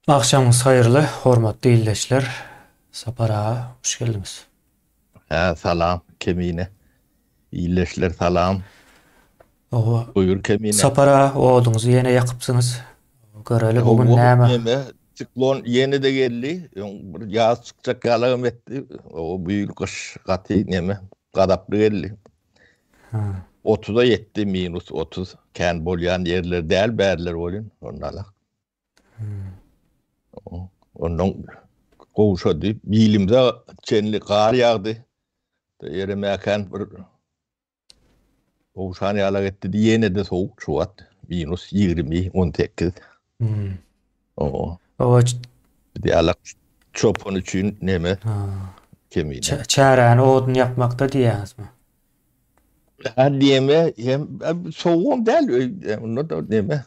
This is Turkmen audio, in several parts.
Akşamınız hayırlı, hormatly dinleyijiler. Sapar ağa, hoş geldiniz. Salam Kemine. İyileşler salam. O Buyur Kemine. Sapar ağa, oğlunuzu yine yakıpsınız. Göreli bugün O näme? neme siklon yeni de geldi. Bir yaz çıkacak yalağım etti. O büyük kış katı neme kadaplı geldi. 30'a yetti minus 30. Ken bolyan yerler değil berler olun. Onlarla. Ondan kovuşadı. Bilimde çenli kar yağdı. Yeremeyen bir kovuşan yalak etti. Yine de soğuk çuvat. Minus 20, 18. Hmm. O O Diyalak çopun için neme kemiğine. çäräni odun yapmakta diýäňiz mi? Ha diyeme hem soğuğum değil. Onu da neme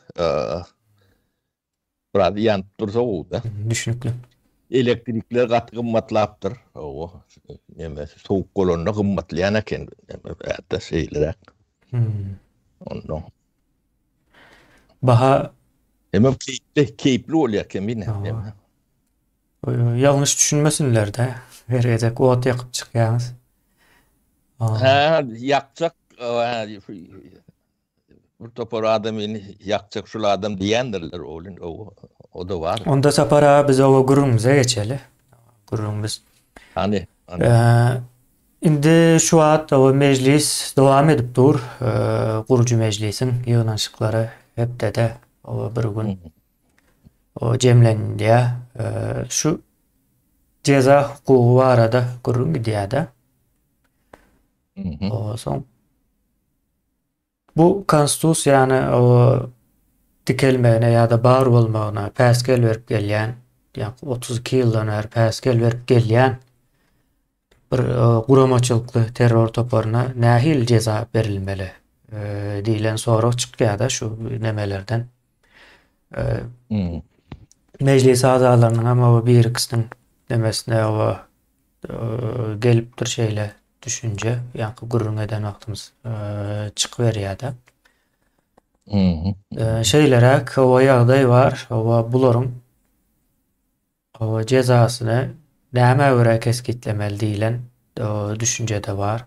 biraz yan dursa o da. Düşünükli. Elektrikler katı kımmatlaptır. O neme soğuk kolonuna kımmatlayan eken neme hatta şeyler. Hmm. Ondan. Baha Hem keyifli oluyor kemiğine. o, yanlış düşünmesinler de. Verecek ot yakıp çıkýanys. Aa, Ha yakacak bu topar adamını yakacak şu adam diyendirler oğlum. O da var. onda Sapar ağa biz o gurrumuza geçeli. Gurrumuz. Hani. Ee, Indi şu wagt o meclis dowam edip dur. Gurucu meclisin ýygnanşyklary hepde o bir gün Hı o jemlendiýä. Şu ceza hukugy barada gurrun gidýär-de. hı. O soň bu konstitusiýany o dikelmegine ýa-da bar bolmagyna päsgel berip gelýän, ýa 32 ýyldan bäri päsgel berip gelýän bir guramaçylykly terror toparyna nähil ceza berilmeli diýilen sorag çykýar-da şu nemelerden. E, Hı. Meclis azalarynyň ama o bir ikisiniň demesine o gelipdir şeýle düşünje ýa-da gurrun eden wagtymyz çykyberýär-de. Hı hı. Şeýlerek o ýagdaý bar. O bularyň o cezasyny näme görä keskitlemeli diýilen düşünje de bar.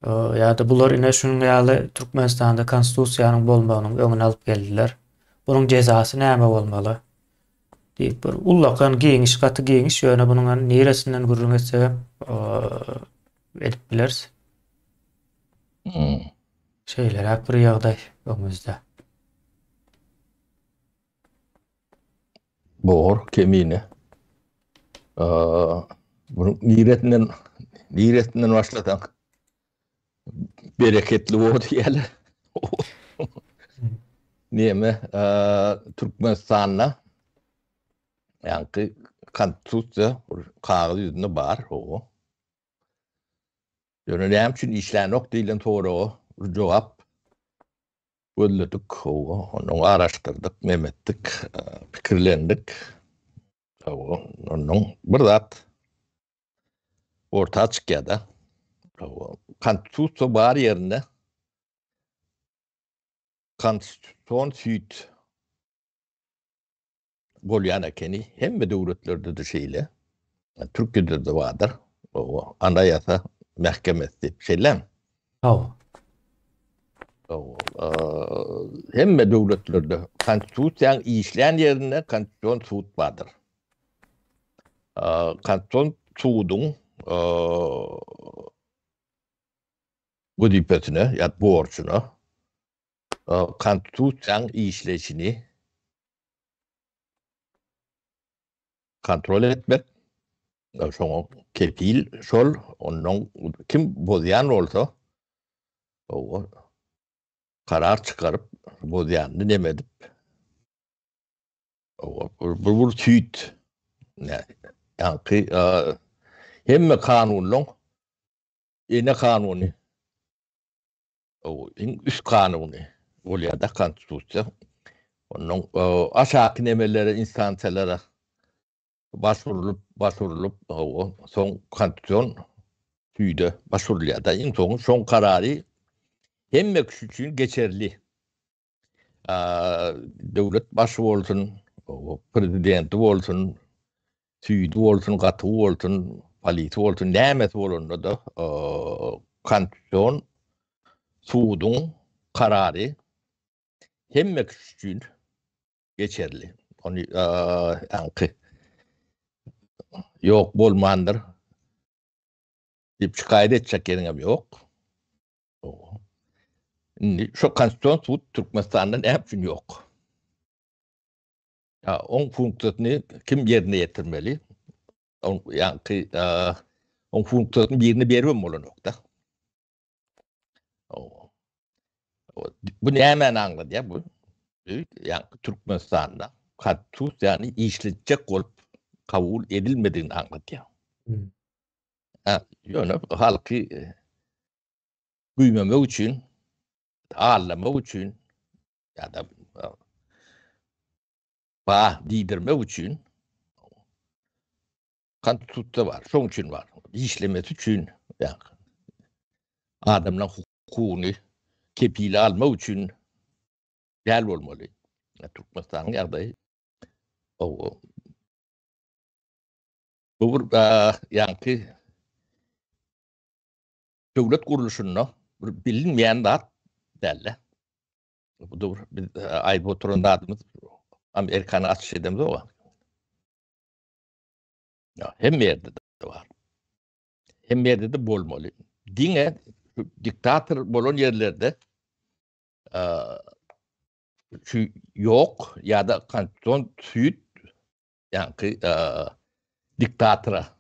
Ýa-da bular ine şunuň ýaly Türkmenistanda konstitusiýanyň bolmagynyň öňüne alyp geldiler. Bunyň jezasy näme bolmaly? Diýip bir ullakan giňiş, gaty giňiş ýöne bunyň neresinden gurrun etse edip bilersiz. Hı. Şeýlerek bir ýagdaý öňümizde. Bor kemiğine. Bunun niyetinden başlatan bereketli o diyelim. Niye mi? Türkmenistan'la yani konstitusiya kağıdı yüzünde var o. Yönelim için işler yok değilim doğru o. Cevap böldük o. Onu araştırdık, memettik, fikirlendik. O. Onun bir zat orta çıkıyor. Konstitusiya var yerine konstitusyon süt bolyan ekeni hem de devletlerde de şeyle Türkiye'de de vardır. O anayasa mahkemesi şeyler. Hawa. O, hem de devletlerde konstitusyon işleyen yerine konstitusyon süt vardır. Konstitusyon sütün vazifesine ya borcuna konstitusyon işleyişini kontrol etmek. Şoň kepil şol onuň kim bozýan bolsa o karar çıkaryp bozýandy neme edip o bir süýt ýa-ni hemme kanunyň ene kanuny o üst kanuny bolýar-da konstitusiýa. Onuň aşaky nemelere instansiýalara başvurulup o son konstitusyon tüyde başvurulýar da son karary hemme kişi üçin geçerli. Devlet başı bolsun, O prezidenti bolsun, tüýdi bolsun, gaty bolsun, polisi bolsun, näme bolanda da konstitusiýon suwduň karary hemme üçin geçerli. Onu ýa-ni ýok bolmandyr diýip şikayet etjek ýerinem ýok. Indi şu konstitusiýon suwd Türkmenistanda näme üçin ýok? On funksiýasyny kim ýerine ýetirmeli? On funksiýasyny birini bermem bolanokda. Bu näme aňlady ýa bu? Türkmenistanda konstitusiýany işletjek bolup kabul edilmediğini anlatıyor. Yani halkı büyümemek için, ağırlamak için ya da bağ lidermek için konstitusiya var. Şunun için var. İşlemesi için yani adamların hukukunu kepiyle almak için değerli olmalı. Türkmenistan'ın yardayı o bu yani devlet kuruluşunda bilinmeyen da derler. Bu da biz ayıp oturan adımız Amerikan'ı açış edemiz o var. Hem yerde de var. Hem yerde de bolmalı. Dine diktatör bolon yerlerde şu yok ya da kanton süt yani diktatora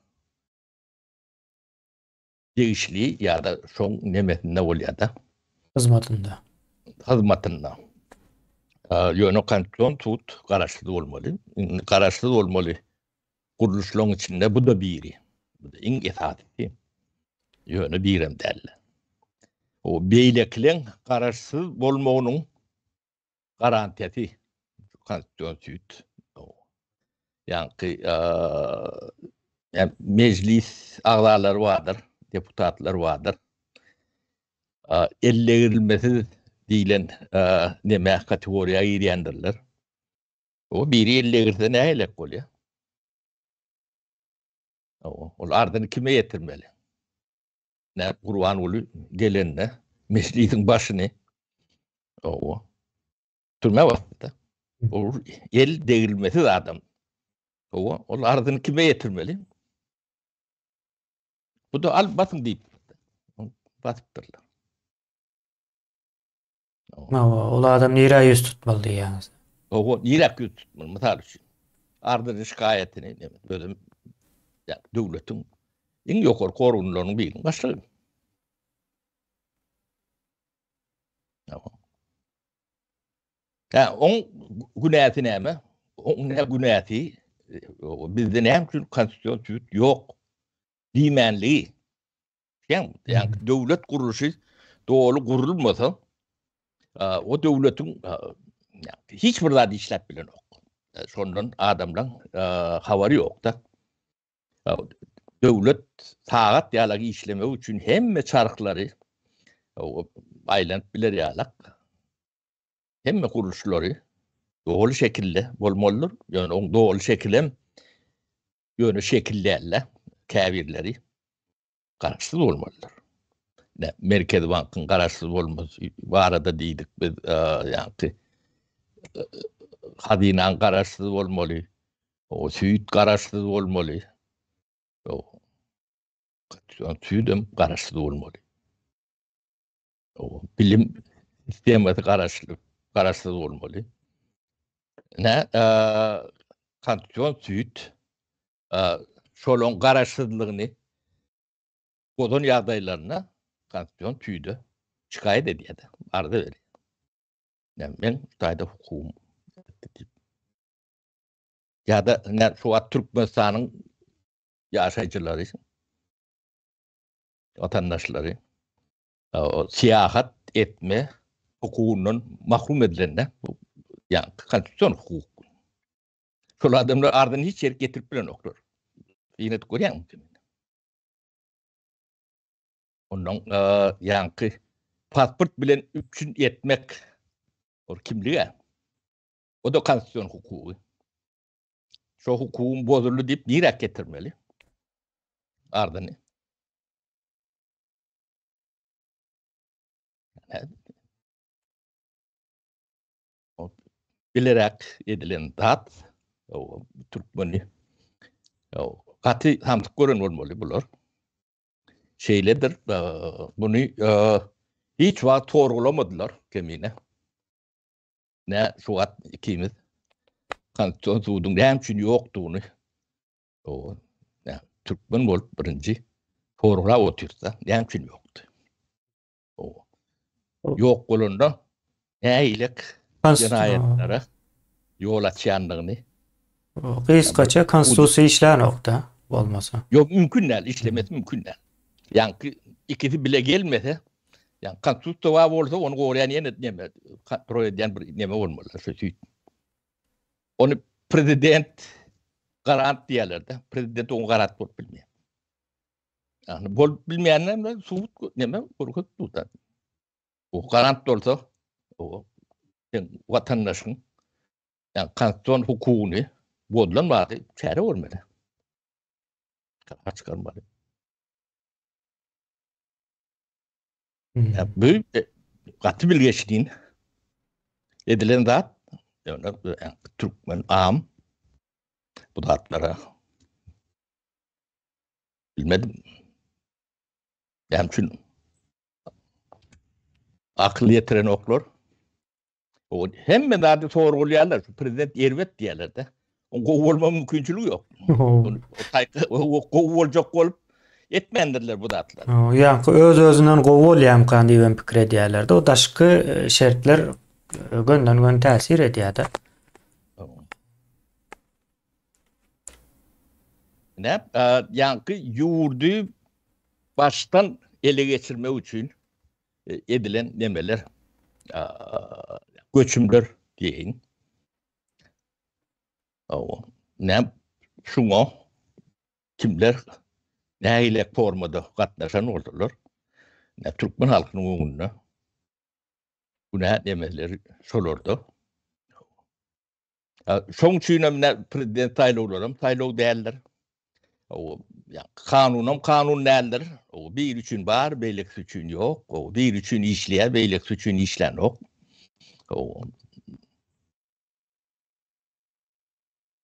değişliği ya da şon nemetinde oluyor da Hizmetinde. Yönü kanton tut karaşlı olmalı. Karaşlı olmalı. Kuruluşların içinde bu da biri. Bu da en esası. Yönü birem derler. O beyleklen karaşsız olmağının garantisi kanton tut. Yani meclis ağaları vardır, deputatlar vardır. Ellerilmesi diyen neme kategoriya ayıranırlar. O biri ellerirse ne elek oluyor? O ardını kime yetirmeli? Ne Kur'an olu gelenle meclisin başını o türme vakti. O el değilmesi adam. O ardını kime yetirmeli? Bu da al basın deyip basıptırlar. O adam nira yüz tutmalı yani. O Irak yüz tutmalı misal için. Ardını şikayetini böyle yani devletin en yukarı korunlarının birinin başlığı. Yani onun günahı ne? Onun ne günahı? Bizde ne için konstitusiyon yok. Dimenliği. Yani devlet kuruluşu doğru kurulmasa o devletin hiçbir zat işlet bile yok. Sondan adamdan havari yok da. Devlet saat yalak işlemek için hem çarkları aylant bilir yalak hem kuruluşları doğru şekilde bolmalıdır. Yani o doğru şekilde yönü şekillerle kabirleri kararsız olmalıdır. Merkez Bank'ın kararsız olması var da dedik biz yani Hazinan kararsız olmalı. O Süit kararsız olmalı. O Süit'im kararsız olmalı. O bilim sistemi kararsız olmalı. Ne konstitusiyon Süit şolon kararsızlığını kodon yağdaylarına konstitusiyon tüydü. Şikayet ediyordu. Arada veriyor. Yani ben Xitayda hukukum ya da ne şu an Türkmenistan'ın yaşayıcıları, vatandaşları siyahat etme hukukundan mahrum edilenler yani konstitusiyon hukuku. Şu adamlar ardından hiç yer getirip bile noktalar. Yine de görüyor musun? Ondan yani pasport bilen üçün yetmek o kimliğe o da konstitusiyon hukuku. şu hukukun bozuldu deyip direkt getirmeli. Ardını. Yani, bilerek edilen dat o Türkmeni o katı hamtık görün olmalı bular. Şeyledir bunu hiç vaat sorgulamadılar kemine. Ne şu at ikimiz Konstitusyonun hem için yoktuğunu o yani Türkmen olup birinci sorgula otursa hem için yoktu. O yok olunda eğilik cinayetlere yol açandığını Kıyıskaça konstitusiya işler nokta olmasa. yok mümkün değil, işlemesi mümkün değil. Yani ikisi bile gelmese yani konstitusiya var olsa onu koruyan neme kontrol eden bir neme olmalı. Onu prezident garant diyorlardı. Prezident onu garant bol bilmiyor. Yani bol bilmeyenler de suut neme korkut tutar. O garant olsa o vatandaşın yani konstitusiyon hukukunu bozulmadı. Çare olmadı. Karar çıkarmadı. Yani bu katı bilgeçliğin edilen zat yani Türkmen ağam bu zatlara bilmedim. Yani çünkü akıl yetiren oklar o hem de sorgulayanlar şu prezident Ervet diyorlar da o kovulma mümkünçülüğü yok. O kovulacak olup etmendirler bu zatlar. Yani öz-özünden gowolyamkan diýen pikir edýärler-de. O daşky şertler gönden-gön täsir edýär-de. Ne? Yankı yurdu baştan ele geçirme için edilen nemeler göçümler deyin. Ne? Şuna kimler neyle formada katlaşan oldular. Ne Türkmen halkının önüne bu ne nemeleri soruldu. Son çiğnemler prezident Taylor değerler. O yani kanun nedir? O bir için var, beylik için yok. O bir için işleyen, beylik için işlen yok. O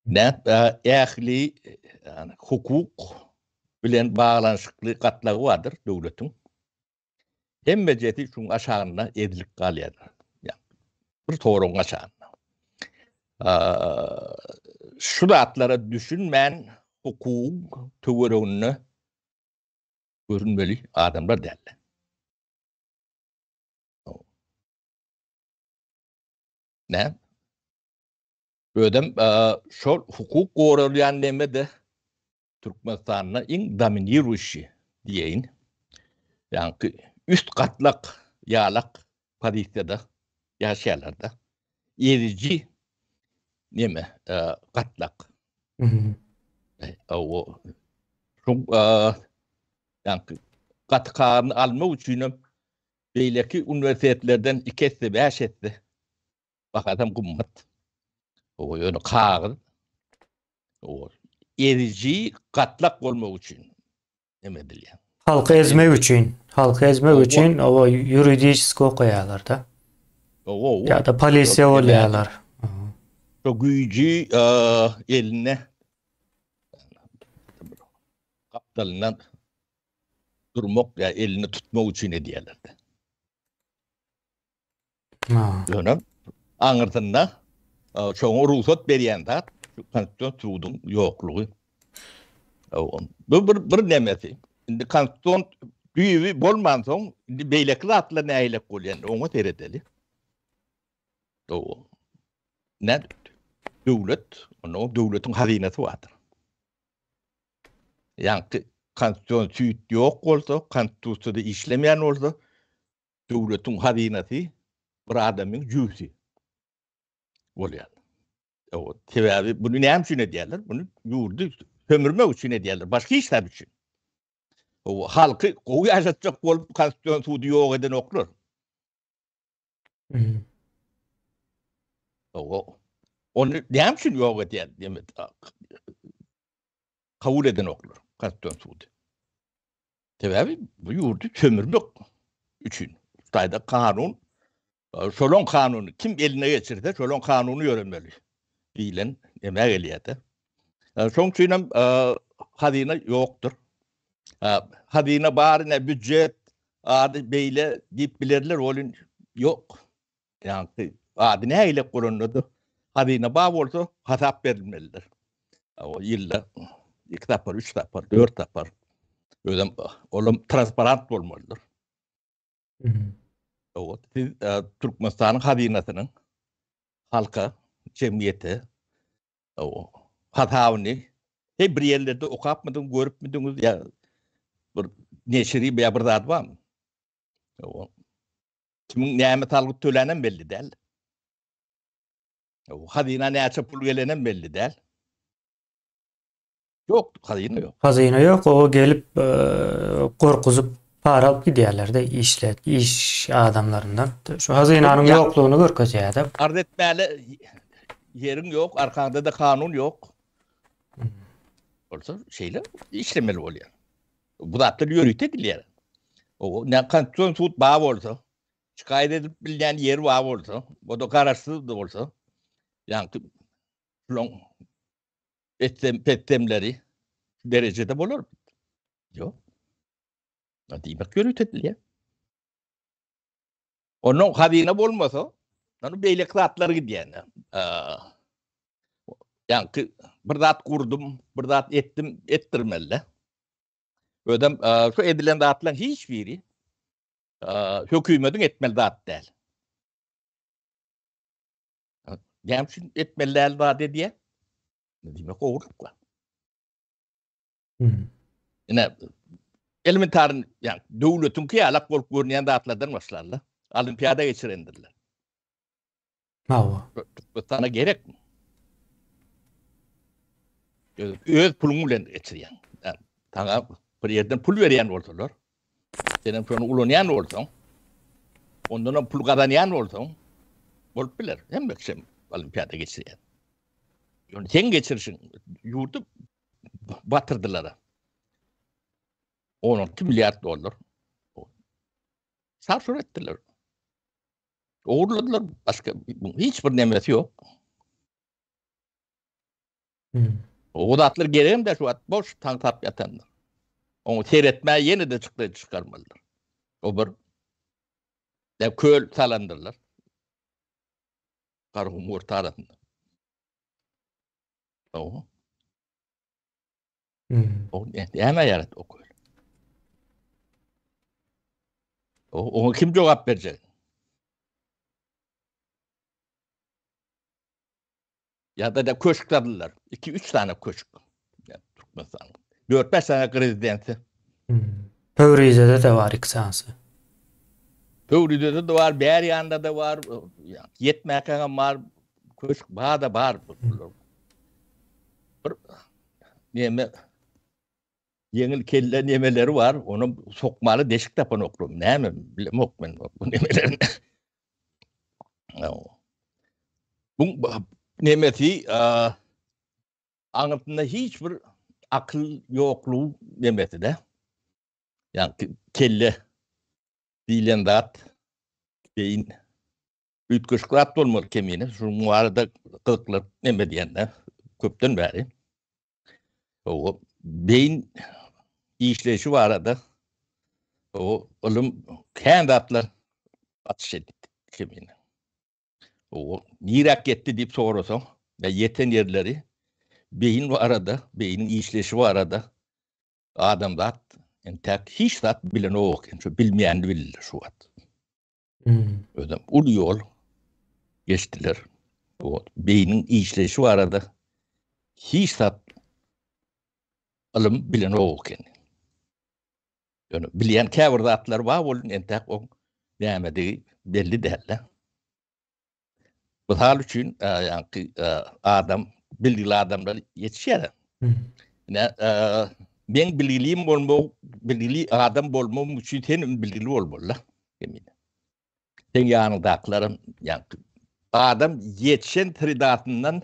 ne ehli yani hukuk bilen bağlanışıklı katları vardır devletin. Hem beceti şun aşağına edilik kalıyor. Yani bir torun aşağına. Şu datlara düşünmen hukuk tüvürünü görünmeli adamlar derler. Ne? Ödem şu hukuk koruyan neme de Türkmenistan'la in dominiruşi diyeyin. Yani üst katlak yağlak pozisyada yaşayanlarda erici neme katlak. O şu yani katkanı alma için beyleki üniversitelerden 2 etse 5 etse bak adam kummat. O yönü kağıt. O erici katlak olmak için demediler. Yani. Halkı ezmek için, o yuridisk okuyalar-da. Ya da polisiye olyalar. Çok gücü eline kaptalından durmak ya elini tutmak için ediyorlardı. Yani anırtında çoğun ruhsat beriyende konstitusiyon tuğdun yokluğu. Bu bir demesi. Şimdi konstitusiyon büyüğü bolman son beylekli atla ne eylek oluyor. Onu seyredeli. Ne? Devlet, onun devletin hazinesi vardır. Yani konstitusiyon süt yok olsa, konstitusiyonda işlemeyen olsa devletin hazinesi bir adamın cüzü oluyor. O sebebi bunu ne için ediyorlar? Bunu yurdu sömürmek için ediyorlar. Başka işler için. O halkı koyu yaşatacak olup konstitusiyon sütü yok eden oklar. O onu ne için yok ediyor? kabul eden oklar. Konstitusiyon suudi. Tabii bu yurdu sömürmek üçün. Xitayda kanun, şolon kanunu kim eline geçirdi, şolon kanunu öğrenmeli. Bilen emek eliyedi. Son üçünem hazine yoktur. Hazine barine bütçet adı beyle deyip bilirler olun yok. Yani adı ne ile kuruldu? Hazine bağ olsa hesap verilmelidir. O yılda 2 tapar, 3 tapar, 4 tapar. Öyle olum transparent olmalıdır. O siz Türkmenistan'ın hazinasının halka, cemiyeti, o hatavını hep bir yerlerde okuyapmadın, görüp müdünüz ya bir neşri bir zat var mı? O kimin neyme talgıt törlenen belli değil. O hazina neyse pul gelenen belli değil. Yok, hazine yok. Hazine yok. O gelip korkuzup para alıp gidiyorlar da iş adamlarından. Şu hazinenin yokluğunu görkezeye de. Arz etmeli yerin yok, arkanda da kanun yok. Olsa şeyle işlemeli oluyor. Bu da atları yürüte diliyor. O ne kanton tut bağ olsa, şikayet edip bilen yer var olsa, o da kararsız da olsa, yani long ettemleri derecede bulur. Yok. Hadi bak yürüte diliyor. Onun hazine olmasa, onu beylikli atları gidiyor. Yani bir zat kurdum, bir zat ettirmeli. Ödem şu edilen dağıtılan hiçbiri hükümetin etmeli dağıt değil. Yani şimdi etmeliler dağıt diye ne demek oğurluk var. Yani elementarın yani devletin ki alak olup görünen dağıtlardan başlarlar. Olimpiyada geçirendirler. Sana gerek mi? Öz pulunuyla geçiriyen. Yani sana bir yerden pul veren olsalar, senin sonra ulunayan olsan, ondan pul kazanayan olsan, olup bilir. Hem bakışım olimpiyada geçiriyen. Yani sen geçirişin, yurdu batırdılar. 16 milyar dolar. Sarsur ettiler. Uğurladılar. Başka hiçbir nemesi yok. O da atlar geleyim de şu at boş tap yatanlar. Onu seyretmeye yeni de çıkarmalılar. O bir de köl salandırlar. Karhum orta arasında. O. O hemen yarat o köl. Onu kim cevap verecek? Ya da köşkladılar. 2-3 tane köşk. Yani Türkmenistan. 4-5 tane prezidenti. Pövrize'de de var iksansı. Pövrize'de de var, Beryan'da da var, Yetmek'e var, köşk bağda var. Neme yengil kelle nemeleri var. Onu sokmalı deşik tapan okudum. Ne mi? Bilemok ben bu nemelerini. Bu nemesi anlatında hiçbir akıl yokluğu nemesi de. Yani kelle dilen dat beyin ütküşkrat olmalı kemiğine. Şu muarada kılıklar neme diyenler köpten beri. O beyin işleyişi var arada. O ölüm kendi atlar atış etti kemiğine. O nirak etti deyip sorursam ve yeten yerleri beyin var arada, beynin işleyişi var arada. Adam da en tek hiç da bilen o yok. Yani bilmeyen de bilir şu at. Ödem ulu yol geçtiler. O beynin işleyişi var arada. Hiç da alım bilen o yok. Yani bilen kavurda atlar var olun en tek o demedi belli değil. Bu hal için yani adam bilgili adamlar yetişer. Ben bilgiliyim olma, bilgili adam olmam için senin bilgili olmalı. Sen yanındakların yani adam yetişen tridatından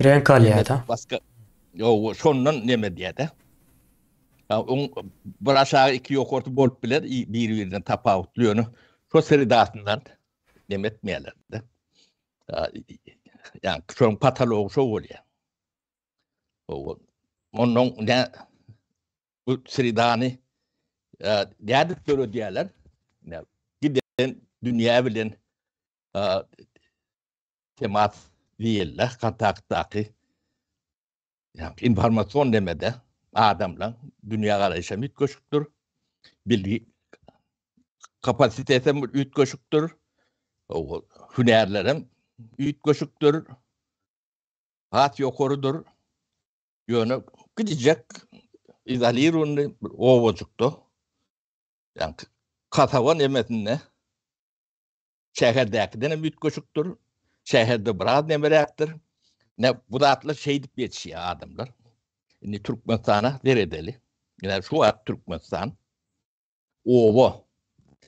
renk aliyada. başka O sonundan neme diye de. Bir aşağı iki yokortu bolup biler, birbirinden tapavutluyor. Şu seridasından demetmeyeler de. Yani şu patoloğu şu oluyor. Onun ne bu seridani yadık görü diyorlar. Giden dünya bilen temas değiller, kontaktaki yani informasyon demede adamla dünya arayışa mütkoşuktur. Bilgi kapasitesi mütkoşuktur. Hünerlerim mütkoşuktur. Hat yokorudur. Yönü gidecek izalirun ovocuktu. Yani kasavan emetine şehirdekinden mütkoşuktur. Şehirde biraz nemerektir. Ne bu da atla şey dip yetişiyor adamlar. Şimdi Türkmenistan'a veredeli. Yani şu an Türkmenistan ovo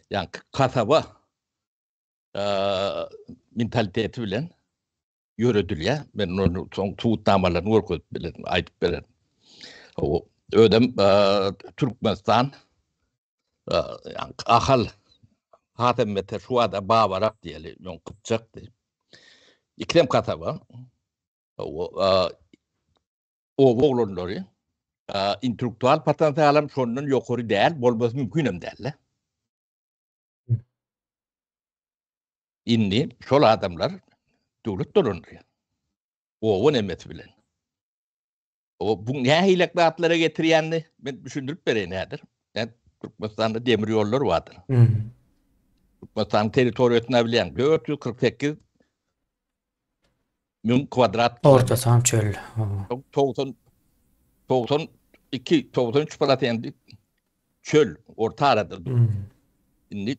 yani kasaba mentaliteti bilen yürüdülüyor. Ben onu son tuğutnamalarını orkut bilen ayıp bilen. O ödem Türkmenistan yani ahal hatem mete şu anda bağvarak diyelim. Yon kıtacak diye. İklem kasaba o oğulları intelektüel potansiyelim sonunun yukarı değil, bolması mümkün değil. İnni şol adamlar devlet dolanıyor. O emet bilen. O bu ne hilekli atlara getiriyenli ben düşündürüp vereyim nedir? Yani Türkmenistan'da demir yolları vardır. Türkmenistan teritoriyasına bilen 448 bin kvadrat Orta kilometre. tam çöl. 92 93 paratendi çöl orta arada dur. Şimdi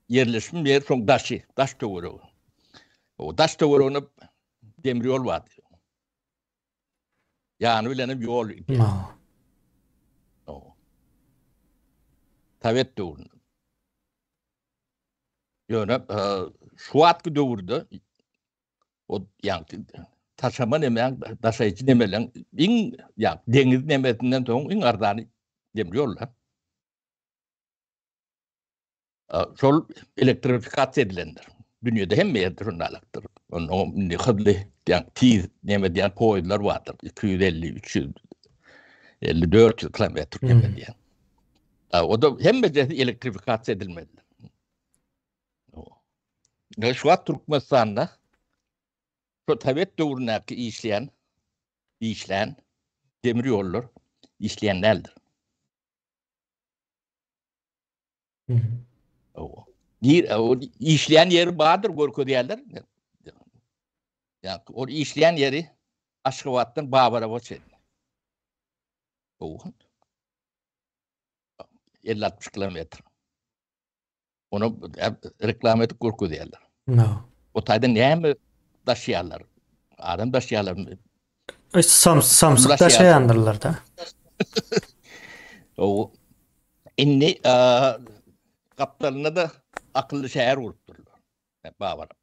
yerleşim yer çok taş doğru. O taş doğru'nu demir yol vardı. Yani öyle bir yol. Tavet doğru. Yani şu atkı doğurdu. O yani taşıma nemen, taşıyıcı nemelen, yani deniz nemetinden sonra in ardani demiyorlar. Şol elektrifikasyon edilendir. Dünyada hem yerdir onlarlaktır. Onun hızlı yani tiz nemediyen poylar vardır. 250, 300, 50, 400 kilometre nemediyen. O da hem beceri elektrifikasyon edilmelidir. Şu an Türkmenistan'da şu tavet doğrunaki işleyen demir yollar işleyenlerdir. O işleyen yeri vardır Gorko diyorlar. Yani o işleyen yeri Aşkabat'tan Bağbar'a geçer. O 50-60 kilometre. Onu reklam edip Gorko diyorlar. O tayda ne mi taşıyarlar? Adam taşıyarlar mı? Samsık da şey andırırlar da. O inni kaptanına da akıllı şehir vurutturlar. Bağbar'da.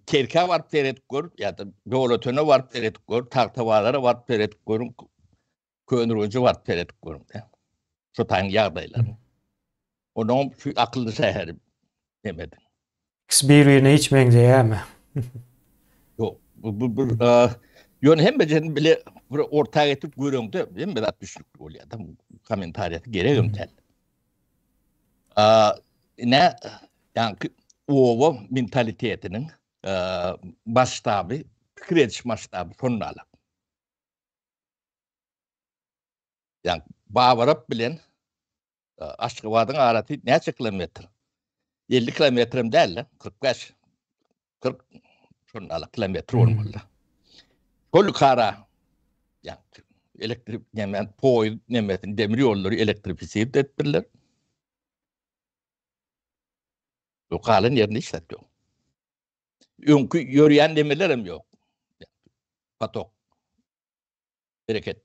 Kerke var teret gör ya da doğrultuna var teret gör, tahtavalara var teret görün, könürücü var teret görün. Şu tane yağdaylar. Onun şu akıllı şehri demedim. Birbirine hiç benziyor mi? Yok. Bu yön hem beceri bile ortaya getirip görüyorum da hem de düşük oluyor. Komentariyatı gereğim tel. Ne yani o mentalitetinin baştabı, kredi baştabı sonuna alak. Yani Bağvarap bilen Aşkabat'ın aratı neçe kilometre? 50 kilometrem değil lan. 45, 40 sonuna kilometre olmalı. Kolu kara yani elektrik yemen, poy nemetin demir yolları elektrifize ettirler. O kalın yerini işletiyor. Önkü yürüyen demirlerim yok. Patok. Bereket.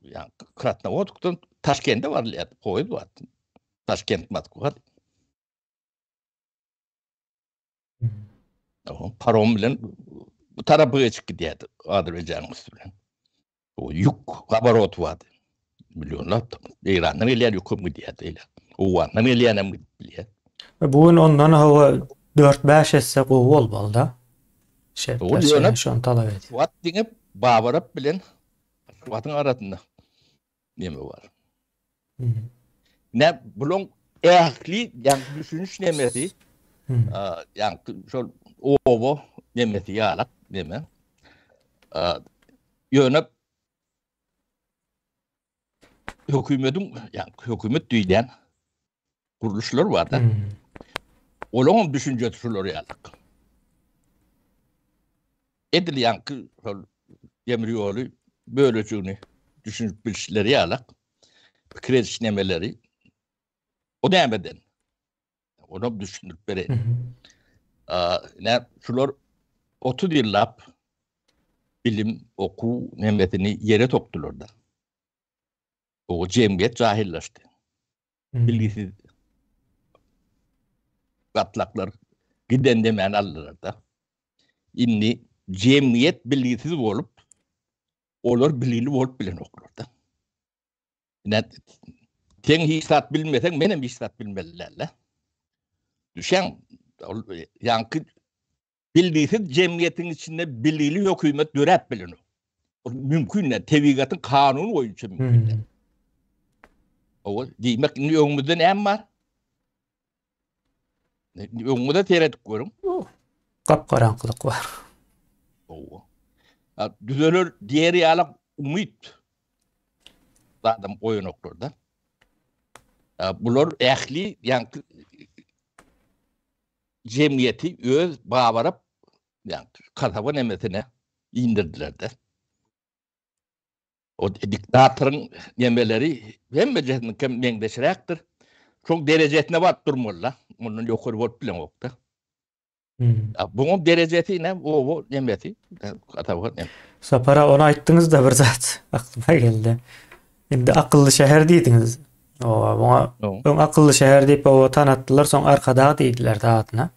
Yani Kıratna olduktan Taşkent'te var ya. Poy var. Taşkent matku var. Parom bilen bu tarafı geçip gidiyordu Azerbaycan'ın üstüne. O yük kabarot vardı. Milyonlar İran'dan ileri yüküm gidiyordu. O andan ileri mi gidiyor? Bugün ondan hava 4-5 esse gowy bolmaly. Şertler O diyor şonu talap ediyor. Suat dinip Bavarap bilen Suat'ın arasında ne mi var? Ne bulun ehli yani düşünüş nemesi yani şol ovo nemesi yalak deme yönep hükümet düýden kuruluşlar var da onun düşüncesi şular yalak edil yankı şol Demirioğlu böylece düşünüp bilişleri yalak kreşnemeleri o demeden onu düşünüp beri ne şular 30 yıllap bilim oku nemetini yere toktular da. O cemiyet cahilleşti. Bilgisiz gatlaklar giden demeyen aldılar da. İnni cemiyet bilgisiz olup olur bilgili olup bilen okulur da. Ne sen hisat bilmesen benim hisat bilmelilerle. Düşen yankı bilgisiz cemiyetin içinde bilgili hükümet döret bilen o. Mümkün ne? Tevigatın kanunu oyuncu mümkün ne? O demek ki önümüzde ne var? Önümüzde tereddüt görüm. Kapkaranqylyk var. O. Düzelir diğeri alak umut. Adam oyun noktada. Bular ehli yani cemiyeti öz bağırıp yani kasaba nemetine indirdiler de. O diktatörün yemeleri hem meclisinin mendeşirektir. Çok derecesine bat durmalı. Onun yukarı volt bilen okta. Bunun derecesi ne? O yemeti. Kasaba ne? Sapara onu aýtdyňyz da bir zat aklyma geldi. Indi akylly şäher diýdiňiz. Buna öň akylly şäher diýip o tanatdylar, soň arkadagy diýdiler taýatyna.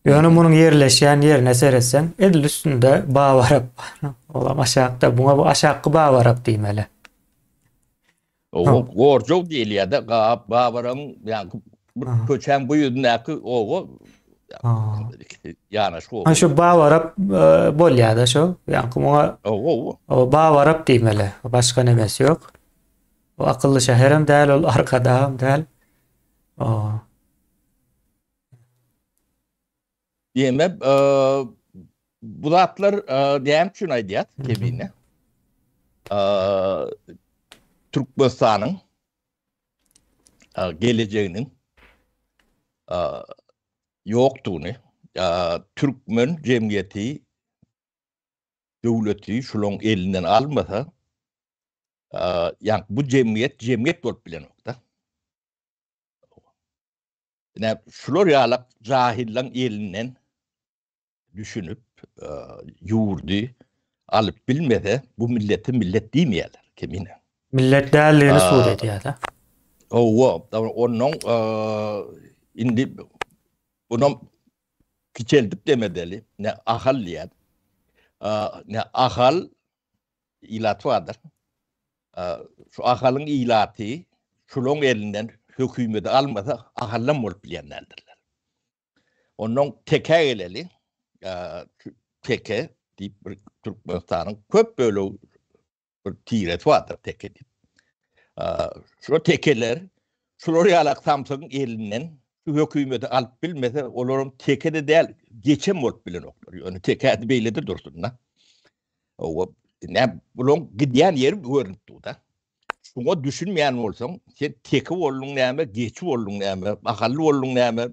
Ýöne munyň yerleşýän ýerine seresen, edil üstünde Bawarap. Olam aşakda buna bu aşakky Bawarap diýmeli. O gorjok diýilýär da, Bawaranyň ýani köçen bu ýüzündäki ogo ýana şu. Şu Bawarap bolýar da şu. Ýani muňa o Bawarap diýmeli. Başga nemesi ýok. O akylly şäherem däl, ol arkadam däl. Diyemem, bu zatlar diyem şunu aydiyat kebine. Türkmenistan'ın geleceğinin yoktuğunu, Türkmen cemiyeti, devleti şunun elinden almasa, yani bu cemiyet bolup bilen nokta. Yani şular yalak cahillan elinden düşünüp yurdu alıp bilmese bu milleti millet demeýärler kemine. Millet dälligini suud edýär da. Onun indi onun kiçeldip demedeli ne ahal diýär. Ne ahal ilat vardır. Şu ahalyň ilaty şulun elinden hükümeti almasa ahallam bolup bilýänlerdirler. Onun teke geleli teke deyip Türkmenistan'ın köp böyle bir tiret vardır teke deyip. Şu tekeler şuları yalak Samsun'un elinden şu hükümeti alıp bilmese onların teke de değil geçem bolup bilen oklar. Yani teke adı beyledir dursun da. Ne bunun gidiyen yeri görüntü da. Şuna düşünmeyen olsan sen teke olun näme, geçi olun näme, ahallı olun näme,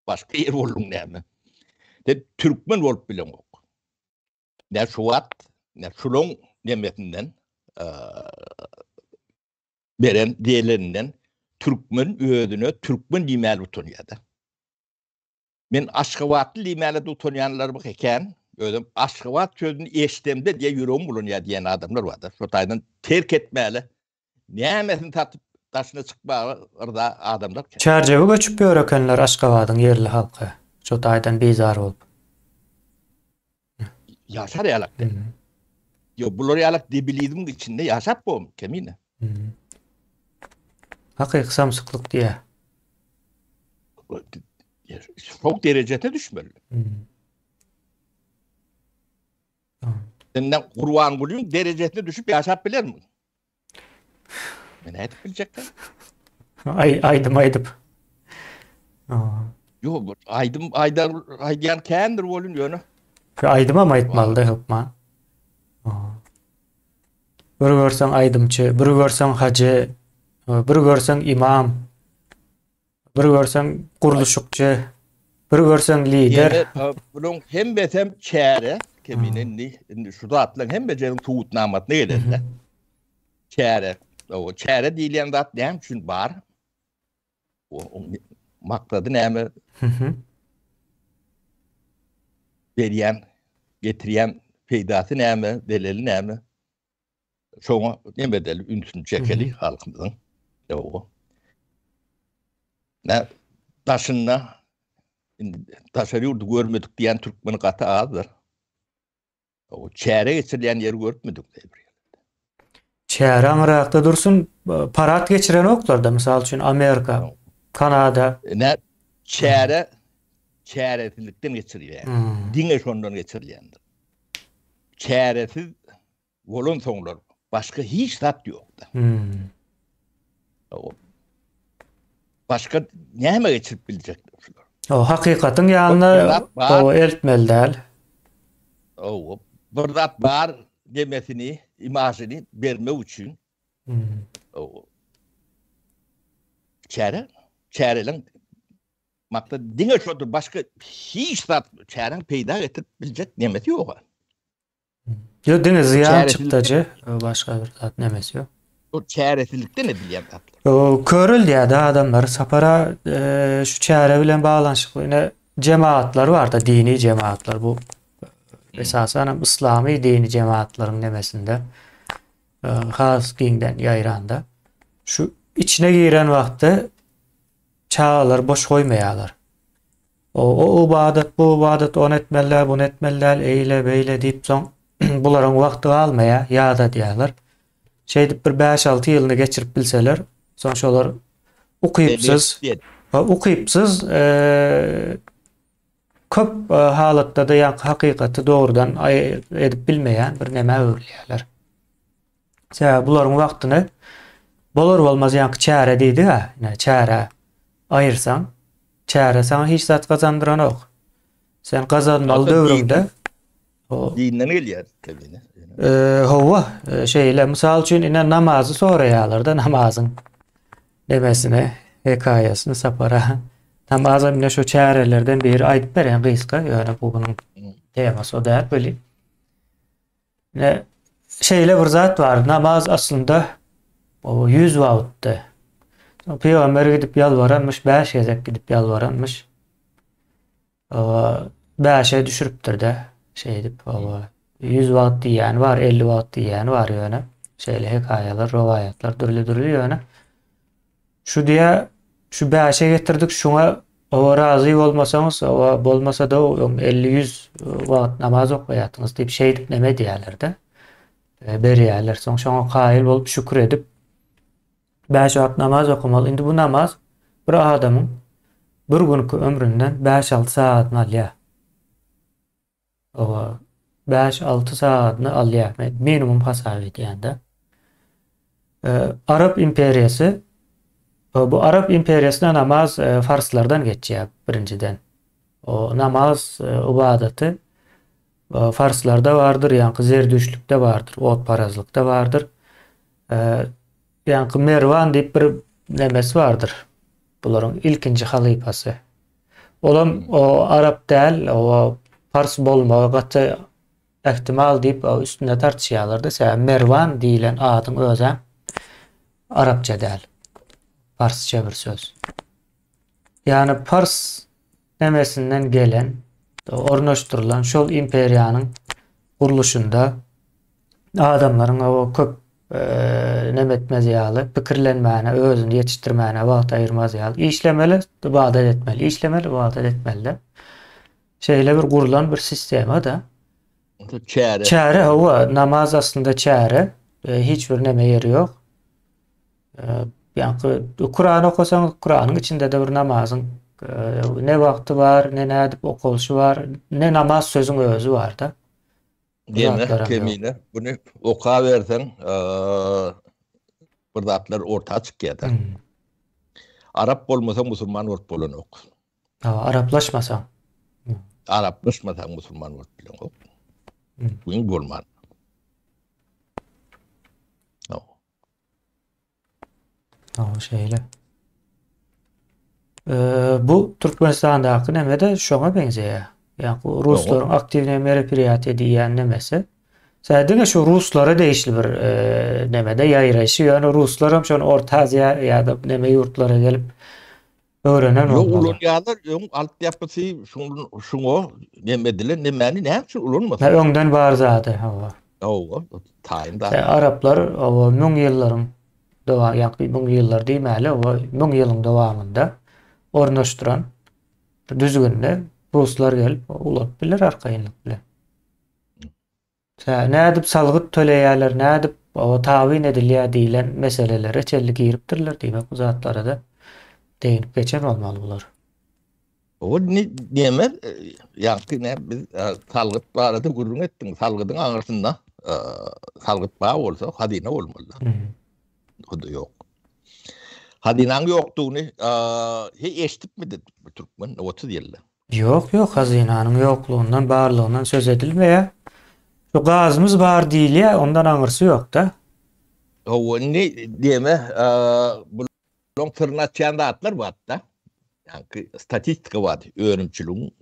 başka yer olun näme. De Türkmen olup bilen ok. Ne Suat, ne şulun nemetinden beren diýerlerinden Türkmen özüne Türkmen diýmäli utanýardy. Men Aşgabatly diýmäli utanýanlar bu eken, özüm Aşgabat sözüni eşitemde diýe ýüregim bulanýar diýen adamlar bardy. Şu taýdan terk etmäli. Nämesin tatyp taşyna çykmagy adamlar. Çarjaba göçüp ýörekenler Aşgabatyň yerli halky. Şu taýdan bezar bolup. yaşar yalak Hı. de. Yo buları yalak dibiliydim içinde yaşap bu kemine. Hı. Hakiki samsıklık diye. Çok derecede düşmeli. Hı. Tamam. Senden kurban gülün derecesine düşüp yaşap bilir mi? Ne edip bilecekler? Aydım. Aa. Yo aydan kendir volun yönü. Aydım ama aytmalı Vallahi. hukman. Aa. Bir görsen aydımçı, bir görsen hacı, bir görsen imam, bir görsen kuruluşukçu, bir görsen lider. Bunun hem besem çare Aa. keminin şurada atlan hem becerin tuğut namat ne Hı hı. gelende. Çare. O çare diyen zat ne için var? O maksadı ne mi Hı hı. veriyen, getiriyen peydası ne mi, delili ne mi? Sonra ne bedeli ünsün Hı çekeli hı. halkımızın. O. Ne taşınla taşarı yurdu görmedik diyen Türkmen katı azdır. O çare geçirilen yeri görmedik. Çare Irak'ta dursun, parat geçiren oklarda, misal için Amerika, Kanada. Ne Aa. çaresilikten geçirilen. Hmm. Dine sonundan geçirilendir. Çaresiz volun sonlar. Başka hiç tat yok da. Hmm. O başka ne mi geçirip bilecekler? O hakikatin Bir yanına zat var, o eltmeli değil. bir zat var demesini, imajını verme için Hmm. o çareyle makta dine sonundan başka hiç tat çaren peyda getirip bilecek nimeti yok. Yo, dine ziyan Çaresizlikten, çıktacı, başka bir zat nemesi yok. o çaresizlikten ne bileyim tatlı. O körül diye de adamlar sapara şu çare bilen bağlanışıklı yine cemaatler var da, dini cemaatler bu esasen İslami dini cemaatlerin nemesinde has dinden yayranda şu içine giren vakti çağlar boş koymayalar. O ibadet bu ibadet on etmeler bunu etmeler eyle beyle deyip son buların vakti almaya ya da diyorlar. Şeydi bir 5-6 yılını geçirip bilseler sonuç olarak okuyupsız Diye. okuyupsız köp halatda da yani hakikati doğrudan edip bilmeyen bir neme öğrüyorlar. Sebep buların vaktini bolur olmaz yani çare deydi ha. Yani çare ayırsan çare sana hiç zat kazandıran yok. Sen kazanmalı Zaten dövründe o dinden geliyor tabii. hova şeyle misal için inen namazı sonra yağlarda namazın demesine hikayesini sapara namazın yine şu çarelerden biri ayıp veren kıyıska yani bu bunun teması o da böyle ne şeyle bir zat var namaz aslında o 100 vakitte Peygamber gidip yalvaranmış 5 gezek gidip yalvaranmış 5'e düşürüptür de şey edip 100 vakit diyen var 50 vakit diyen var yani şeyle hikayeler rivayetler türlü yani şu diye şu 5'e getirdik şuna o razı olmasanız o olmasa da 50-100 vakit namaz okuyatınız deyip şey edip neme diyorlar da beriyerler sonra kail olup şükür edip 5 vakit namaz okumalı. Indi bu namaz bir adamın bir günkü ömründen 5-6 saatini alıyor. O 5-6 saatini alıyor. Minimum hasabı diyende. Arap İmperiyası bu Arap İmperiyasına namaz Farslardan geçiyor birinciden. O namaz ibadeti Farslarda vardır. Yani Zerdüştlükte vardır. Otparazlıkta vardır. Yani Mervan deyip bir nemesi vardır. Bunların ilkinci halifası. Olam o Arap değil, o Fars bolma, katı ihtimal deyip o üstünde tartışıyorlardı. Sen Mervan deyilen adın özü Arapça değil. Farsça bir söz. Yani Fars nemesinden gelen, ornaştırılan şol imperiyanın kuruluşunda adamların o köp nemetmez yağlı, fikirlenmeyene, özünü yetiştirmeyene, vaat ayırmaz yağlı. İşlemeli, ibadet etmeli. İşlemeli, ibadet etmeli. Şeyle bir kurulan bir sisteme de Çare. Çare hava namaz aslında çare. Hiçbir neme yeri yok. E, Yani Kur'an okusanız Kur'an'ın içinde de bir namazın ne vakti var, ne edip okuluşu var, ne namaz sözün özü var da. Bu Deme zatlarım yok. kemiğine. Bunu oka versen bu zatlar orta çıkıyor. Hmm. Arap olmasa Müslüman ort bolan ok. Araplaşmasam. Hmm. Araplaşmasa Müslüman ort bolan ok. Hmm. Bugün bolman. No. O şeyle. Bu Türkmenistan'daki neme de şoňa benzeýär. Yani bu No. Rusların aktiv merpiriyat diýen nemesi. Sädine şu Ruslara değişli bir nemede ýaýraşy. Yani Ruslar hem şonu Orta Azia ýa-da neme ýurtlara gelip öğrenen Yo ulun olmalı. ýalar alt ýapysy şuňo nemediler nemeni näçe Ve ulunmasyn. öňden bar zady. Hawa. O taýynda. Araplar o müň ýyllaryň dowam ýa-da müň ýyllar diýmäli, o müň ýylyň dowamında ornaşdyran düzgünde Ruslar gelip ulap biler arkaýynlyk bilen. Nädip salgyt töleýärler, nädip o tawin edilýär diýilen meselelere çellik giripdirler diýmek bu zatlara da değinip geçen olmalı bular. O neme ýa-da ne biz salgyt barada gurrun etdiň salgydyň aňyrsynda salgyt bar bolsa hadine bolmaly. O da yok. Hadinaň ýokdugyny hiç eşitipmidi bu türkmen 30 ýylda. Yok hazinanyň ýoklugundan barlygyndan söz edilmeýär. Şu gazymyz bar diýilýär, ondan aňyrsy ýok da. O ne diyeme bu tırnatçıyanda atlar bu hatta. Yani statistika var. Öğrenimçiliğin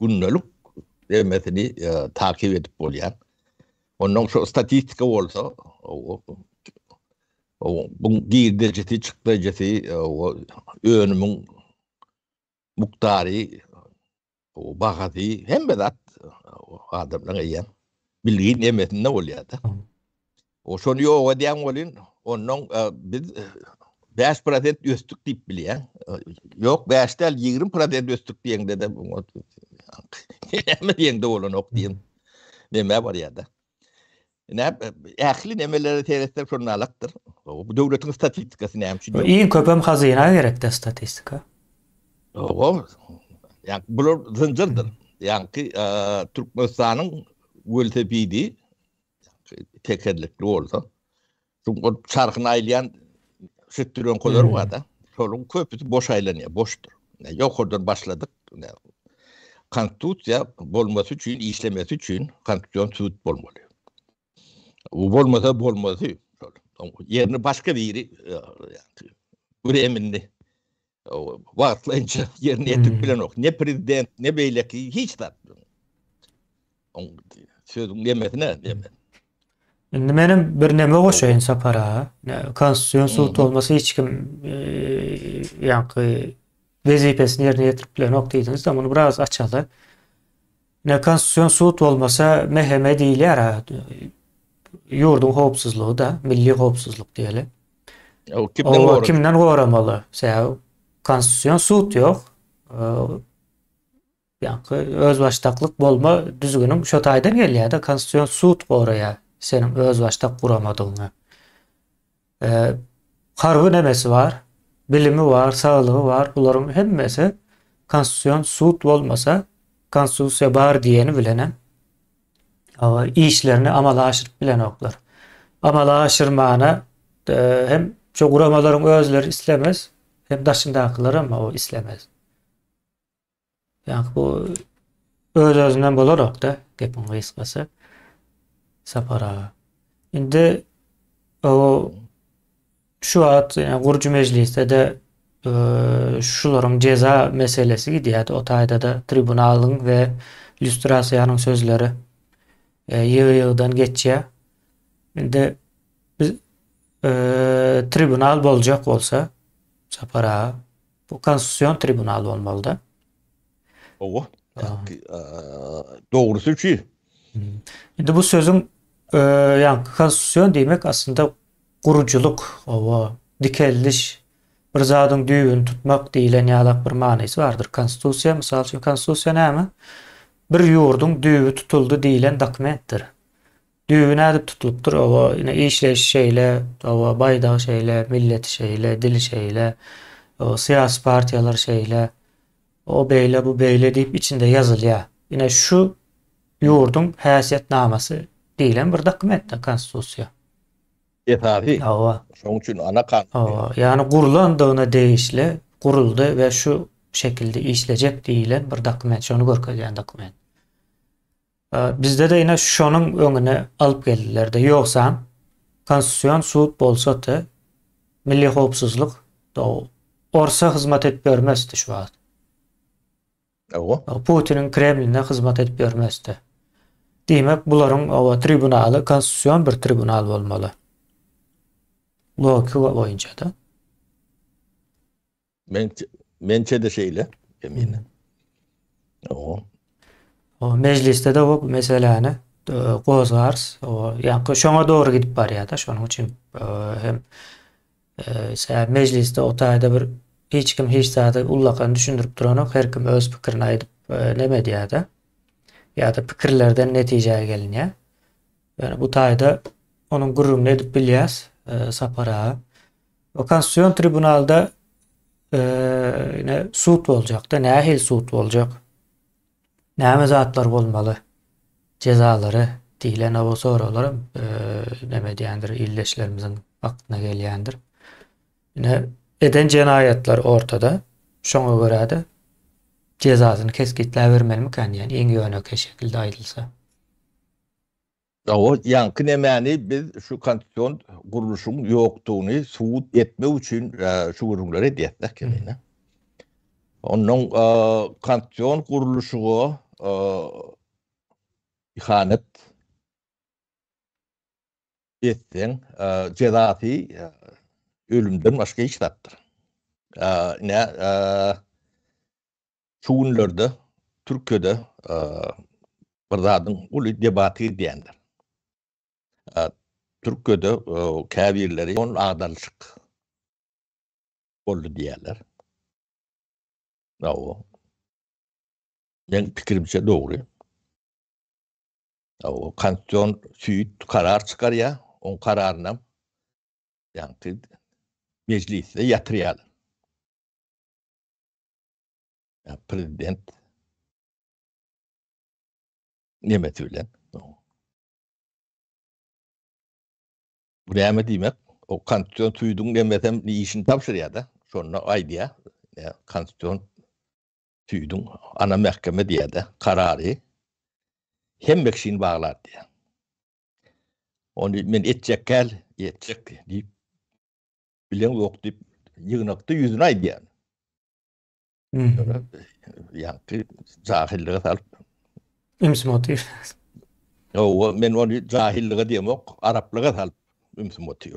günlük demesini takip edip oluyor. Onun şu statistika olsa o bu girdecesi çıktıcesi o öğrenimin muktari o bakatı hem bedat o adamlara yiyen bildiğin demesinde oluyor da. O şonu yok diyen olun, onun biz 5% üstlük deyip biliyor. Yok 5 değil 20% üstlük diyen de ne diyen de olun ok diyen. Neme var ya da. Ne ehli nemeleri terestler şunu alaktır. Bu devletin statistikası neymiş diyor. İyi köpem hazina gerekte statistika. O yani bu zincirdir. Yani Türkmenistan'ın veltebidi tekerlekli olsa. Çünkü çarkını aylayan süttürün kolları var da. Solun köpüsü boş aylanıyor, boştur. Yok oradan başladık. Konstitüsiya bolması için, işlemesi için konstitüsyon süt bolmalı. Bu bolmasa. Yerini başka bir yeri eminli. Vaatlayınca yerini etip bilen yok. Ne prezident, ne beyleki hiç tatmıyor. Sözüm demedi ne demedi. Şimdi benim bir neme goşaýyn sapara. Konstitüsiýon sut olmasa hiç kim ýa-ni wezipesini ýerine ýetirip bilen ok diýdiňiz de muny biraz açaly. Konstitüsiýon sut olmasa meheme diýilýär. Ýurdun howpsuzlygy da, milli howpsuzlyk diýeli. O kimden goramaly? Konstitüsiýon sut ýok. Yani özbaştaklyk bolma düzgünüm şo taýdan gelýär da konstitüsiýon sut goraýar. Senin özbaştak guramadygyny. Harby nemesi var, bilimi var, sağlygy var. Bularyň hemmesi konstitüsiýon sut bolmasa konstitusiýa bar diýeni bilenem. İşlerini amala aşyryp bilen oklar. Amala aşyrmana hem şu guramalaryň özleri islemez, hem daşyndakylar ama o islemez. Yani bu öz-özünden bolarok da gepin gysgasy. Sapara. Indi o şu at yani Gurcu Meclis'te de şuların ceza meselesi gidiyat. O taýda da tribunalın ve illüstrasiýanyň sözleri ýygy-ýygydan geçýär. Indi biz tribunal boljak bolsa sapara bu konstitüsiýon tribunal bolmaly da. O doğrusu şu. Indi bu sözün yani konstitüsiýon diýmek aslında guruculuk, o dikelliş, bir zadyň düýbüni tutmak diýilen ýalak bir manysy bardyr. Konstitusiýa, mysal üçin konstitusiýa näme? bir ýurdun düýbi tutuldy diýilen dokumentdir. Düýbi nädip tutulupdyr? Owa ine işleş şeýle, owa baýdagy şeýle, milleti şeýle, dili şeýle, o syýasy partiýalar şeýle, o beýle, bu beýle diýip içinde ýazylýar. Ine şu ýurdun häsiýetnamasy diýilen bir dokument, konstitusiýa. Etari. Owa. Şoň üçin ana kanun. Yani gurulandygyna değişli guruldy we şu şekilde işlejek diýilen bir dokument, şonu görkezýän dokument. Bizde de yine şonun öňüne alıp geldiler-de. Ýoksa konstitusiýon sud bolsa-da milli howpsuzlyk orsa hyzmat edip bermezdi şu wagt. Putinin Kremline hyzmat edip bermezdi. Diýmek bularyň o tribunaly konstitusiýon bir tribunal bolmaly. Logika boýunça da. Mençe de şeýle eminim. O mecliste de bu meseleni gozars, o yani şoňa dogry gidip barýar da, şonuň üçin hem mecliste o taýda bir hiç kim hiç zady ullakan düşündirip duranok, her kim öz pikirini aýdyp neme diýär da, ýa-da pikirlerden netijeye gelinýär. Yani bu taýda onuň gurrunu edip bilýäs, sapara. O konstitusiýon tribunalda yine sud boljak da, nähil sud boljak? Näme zatlar bolmaly? Cezalary diýilen o soralar neme diýendir, illeşlerimizin aklyna gelýändir. Yine eden jenaýatlar ortada. Şoňa görä de cezasyny keskitläp bermelimi kan, ýani iň ýönäke şekilde aýdylsa. O yankı nemeni biz şu konstitusiyon kuruluşun yoktuğunu suut etme için şu kurumları ediyettik. Onun konstitusiyon kuruluşu ihanet etsen cezası ölümden başka iş tattır. Şu günlerde Türkiye'de bir zadın ulu debatı diyendir. Türkiye'de kabirleri on adalışık oldu diyorlar. O. Ben fikrimce doğru. O konstitusiyon süyüt karar çıkar ya, on kararına yani mecliste yatırıyorlar. Yani prezident nimetüyle. Bu näme diýmek? O konstitusiyon tüýdüň demesem işini tapşyrýar da. Şonu aýdýar. Konstitusiyon tüýdüň ana mahkeme diýär de karary hemme kişini baglar diýär. Onu men etjek diýip bilen ýok diýip ýygnakda ýüzüne aýdýar. Ýa-ni jahillige salyp imsimotiv. O men onu jahillige diýmek, araplyga salyp imsimotiv.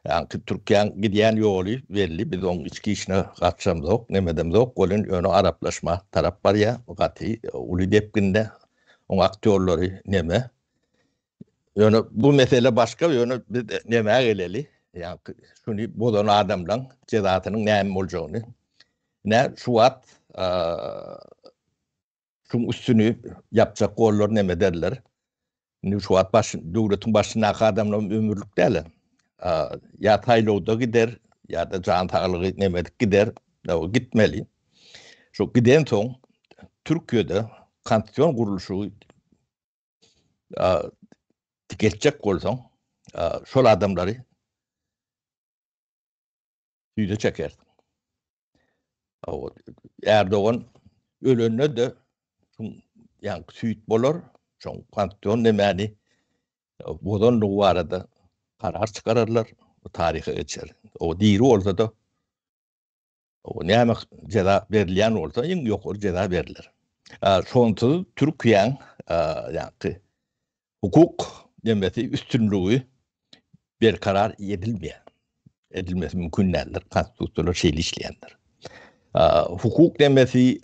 Yani Türkiye'nin gidiyen yolu belli, biz onun içki işine katışamız yok, nemedemiz yok. Onun önü Araplaşma taraf var ya, o katı ulu depkinde, onun aktörleri neme. Yani bu mesele başka, yani biz nemeye geleli. Yani şunu bozan adamla cezasının neyim olacağını. Ne şu at, şunun üstünü yapacak kollar neme derler. Şu at devletin başındaki adamla ömürlük derler. Ya taýlawda gider, ya da can sağlygy nemedik gider, o gitmeli. Şu giden soň Türkiýede konstitusiýon guruluşy geçecek bolsaň, şol adamlary ýüze çeker. Erdoğan ölönne de ýa süýt bolar, şoň konstitusiýon nemeni bodan bu arada karar çıkarırlar, o tarihe geçer. O diri olsa da o näme ceza berilýän olsa, ýyň ýokary ceza berilir. Şonsuz Türkiýeň ýa-ni hukuk demesi üstünlüğü berkarar edilmeýär. Edilmesi mümkün nädir? Konstitusiýonlar şeýle işleýändir. Hukuk demesi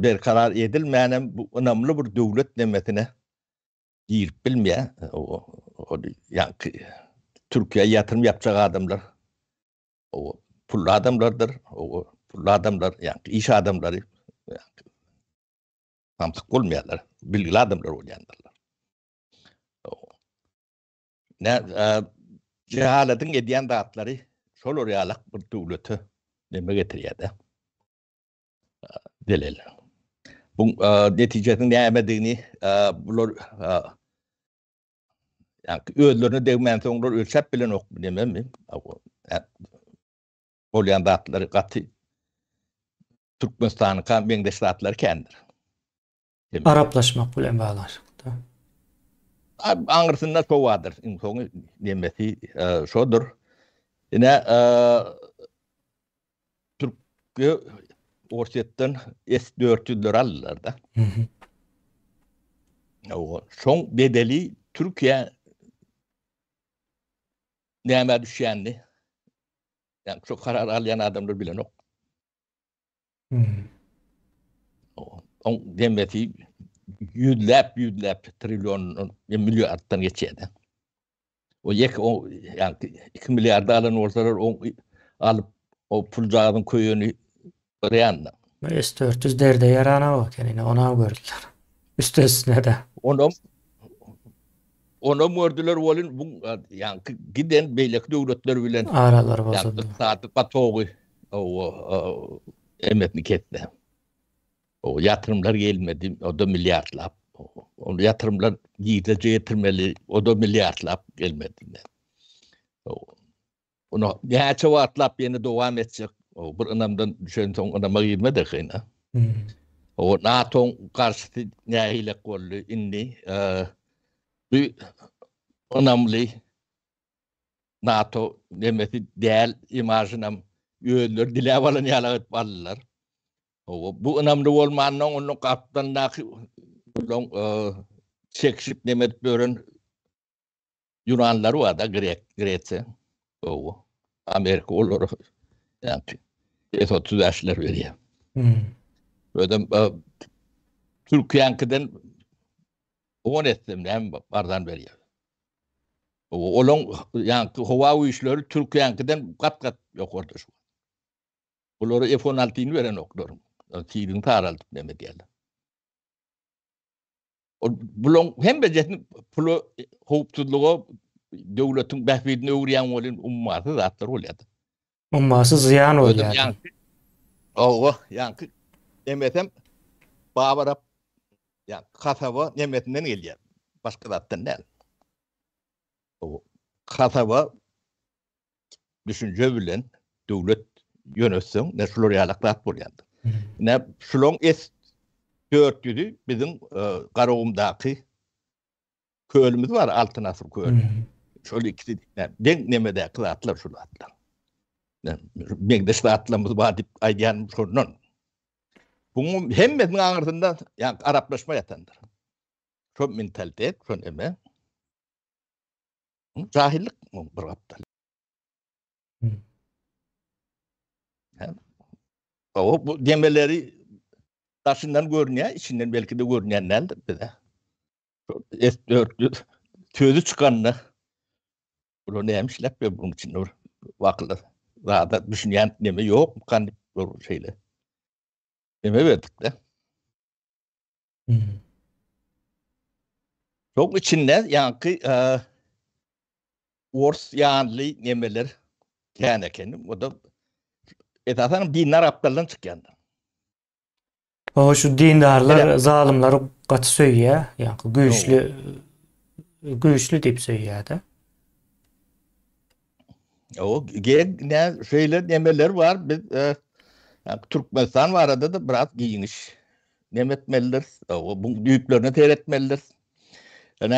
berkarar edilmeýän bu önemli bir döwlet demesine girip bilmeýär. ýa-ni Türkiye yatırım yapacak adamlar, o pullu adamlardır, o pullu adamlar, yani iş adamları, yani Tamsak bolmaýarlar. Bilgili adamlar bolýanlar. Cehaletin edýän datlary şol orýalak bir döwleti neme getirýärdi. Delil. Bu netijesini nämedigini bular yani özlerine degmän soňlar ölçäp bilen ok dememi. Bolýan datlary gaty Türkmenistanyň kan meňdeş datlary kendir. Araplaşmak bilen baglanşykda. Aňyrsynda şo wadyr. Soňy nemesi şodur. Ine Türkiýe Orsetden S-400'ler aldılar da. Şoň bedeli Türkiýe näme düşýänini yani şu karar alýan adamlar bilen ok. On demeti yüzläp trilyon milyardan geçýärdi. O yani 2 milyarda alan olsalar alıp o pulcagyň köýüni görýänler. S-400 derde yarana bak yani ona gördüler. Üstesine de. Onu gördüler bolun bu yani giden beýlek döwletler bilen aralar bozuldu. Saat patogy o emetni ketdi. O yatırımlar gelmedi. O da milyarlap. O yatırımlar gidece getirmeli. O da milyarlap gelmedi. Onu näçe wagtlap ýene dowam etjek. O bir ynamdan düşen soň ynama girmedi hyna. O NATO karşıtı nähilek boldy indi. Bu önemli NATO demesi değer imajynam ýöller dile balan ýalagyp aldylar. Bu önemli bolmanyň onu kaptandaky çekişip nemet bören Yunanlar var da Gretsiýa. Amerika olary yani S-30'lar berýär. Ödem Türkiýeňkiden 10 etdim hem bardan berýär. Olan yani hava güýçleri Türkiýeňkiden kat ýokardy şu. Bulary F-16'ni beren oklar. Tiýdiň taraldyp neme diýerler. Bulon hem bejetni pulu howpsuzlygy döwletiň bähbidini öwrýän bolan ummaty zatlar bolýar. Ummasy ziyan bolýar. Yani demesem babarap yani kasaba nemetinden gelýär. Başga zatdan näl. O kasaba düşünje bilen döwlet yönetsen ne şular ýalak bolýar. Ne şulon S-400'ü bizim garagumdaky kölümüz var, altın asır köl. Şöyle ikisi denk nemede kılatlar şulatlar. Meňdeş atlamız var dip aýdýan şondan. Bunu hemmetiň aňyrsynda yani araplaşma ýatandyr. Şo mentalitet, şo eme. Jahillik bir gapdyr. O bu demeleri taşından görünýär, içinden belki de görünýär nädir bize. S-400 tözü çıkanını bunu nämişläp be bunun için wakly zada düşünýän neme ýok kan şeyle. Neme berdik de. Çok içinde yankı Ors ýanly nemeler kendim o da esasen dinler aptaldan çıkýandy. O şu dindarlar zalimleri gaty söýýär, ýa-ni güýçlü diýip söýýärdi. O ne şeyler nemeler var. Biz Türkmenistan var arada da biraz giýiniş nemetmelidir. O bu düýplerini teretmelidir. Yani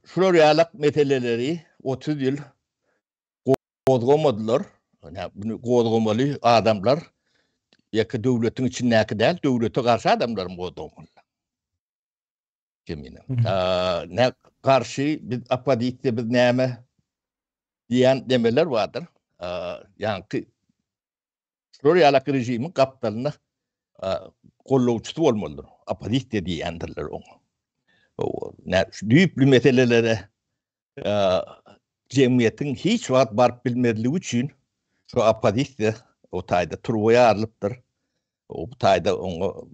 şular ýalak meseleleri 30 ýyl gozgamadylar. Yani bunu gozgamaly adamlar ýa-ki döwletiň içindäki däl, döwlete garşy adamlar gozgamaly. Kemine. Ne karşı biz apodikde biz näme diýen demeler vardır. Yani şular ýalak rejimiň kapitalyny gollawçysy bolmalydyr. Apodikde diýendirler onu. Düýpli meselelere jemgyýetiň hiç wagt baryp bilmediligi üçin şu apodikde o taýda turwaýarlypdyr. O taýda onu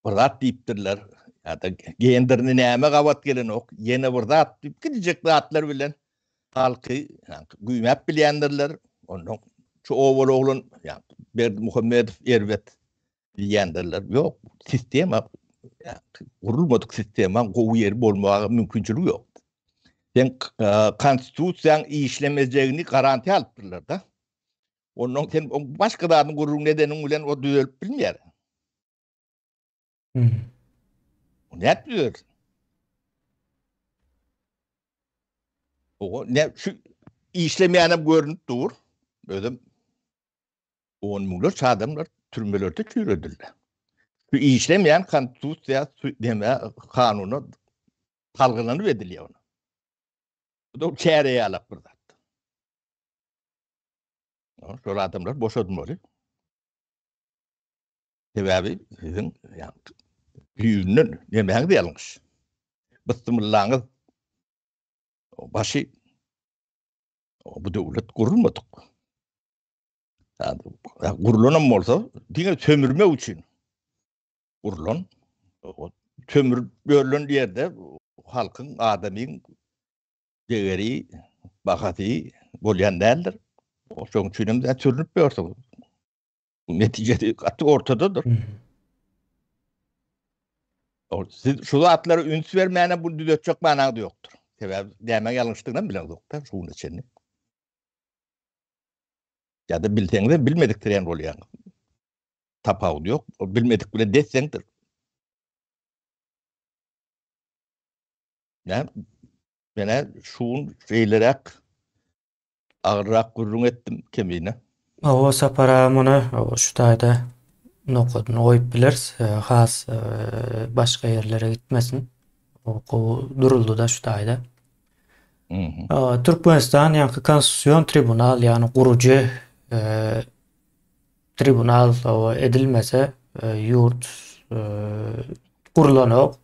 bir zat diýipdirler. Ýa-da genderini näme gabat gelen ok, ýene bir zat diýip gidijek zatlar bilen halky güýmäp bilýändirler. Ondan şu owul oglun ýa Berdimuhammedow Erbet diýendirler. Ýok, sistema gurulmadyk sistema gowy ýeri bolmagy mümkinçiligi ýok. Sen konstitusiýaň işlemejegini garanti alypdyrlar da. Ondan sen başga zanyň gurulmagy nedeniň bilen o düzelip bilmeýär. Net diyor. O ne şu işlemeyenim görünüp dur. Ödüm 10 milyar adamlar türmelerde çürüdüler. Şu işlemeyen konstitusiya deme kanunu talgılanıp ediliyor ona. Bu da çeyreye alıp burada. Şöyle adamlar boşadılmalı. Sebebi sizin yani büyüğünün yemeğini de yanlış. Bıstımırlağınız başı bu devlet kurulmadık. Yani, kurulanım olsa dine sömürme için kurulan sömür görülen yerde halkın adamın değeri bakatı bolyan değildir. O çok çiğnemden sürünüp görse neticede katı ortadadır. Siz şu zatlara üns vermeyene bunu düzeltecek manası da yoktur. Sebebi demek yanlışlıktan bilen yoktur. Şunun için. Ya da bilsen de bilmediktir yani rol yani. Tapağı yok. O bilmedik bile desendir. Yani bana şunun şeylere ağırak gurrun ettim kemiğine. O saparamını şu taýda nokadyn oýup bilers. Has başga yerlere gitmesin. O duruldu da şu taýda. Türkmenistan ýa-ni Konstitusiýon tribunal ýa-ni guruji tribunal edilmese ýurt gurulanok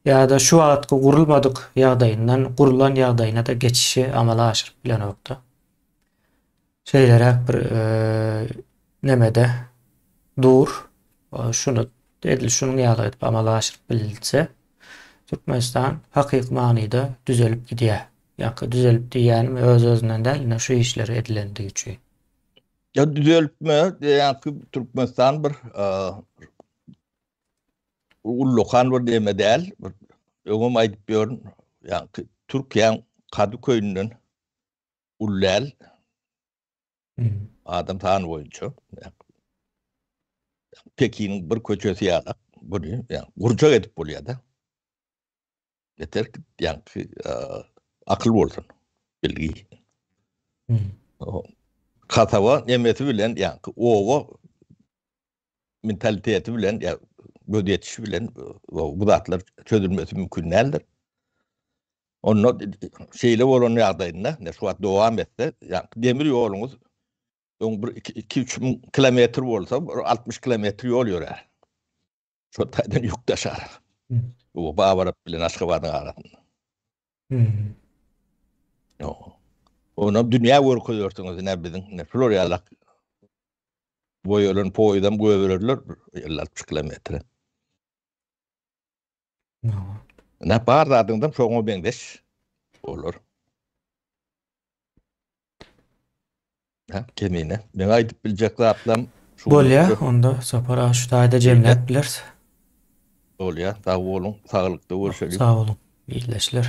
ýa-da şu wagtky gurulmadyk ýagdaýyndan gurulan ýagdaýyna da geçişi amala aşyryp bilenokda. Şeylerek bir nemede dur şunu edil şunun ýagdaýyp amala aşyryp bililse Türkmenistan hakyky manyda düzelip gidýär. Ýa-da düzelip diýänim öz-özünden däl, şu işleri edilendigi üçin. Ya düzeltme yani Türkmenistan bir ullukan bir deme değil. Öňüm aýdyp ýörün. Yani Türkiýe Kadıköy'nün ullal adam tan boýunça. Pekin'in bir köçesi ýalyp bunu yani gurjak edip bolýar da. Yeter ki yani akıl bolsun. Bilgi. Katava nemeti bilen yani owa mentaliteti bilen ya gödetişi bilen bu zatlar çözülmesi mümkün değildir. Onu şeyle bolan ýagdaýynda ne şu wagt dowam etse yani demir ýoluňuz 2-3 kilometr bolsa 60 kilometr ýol ýörer. Şu taýdan ýukdaşar. O Babarat bilen Aşgabatyň arasynda. Ona dünýä görkezýärsiňiz ne biziň ne Floriýalak boýalan poýdam göbererler 50-60 kilometre. Ne bar zadyňdan şoňa beňdeş bolar. Ha, kemine. Men aýdyp biljek zatlam şu. Bolýa, onda sapara şu taýda jemläp bilersiz. Bolýa, sag bolun, saglykda görüşelim. Sag bolun, iýleşler.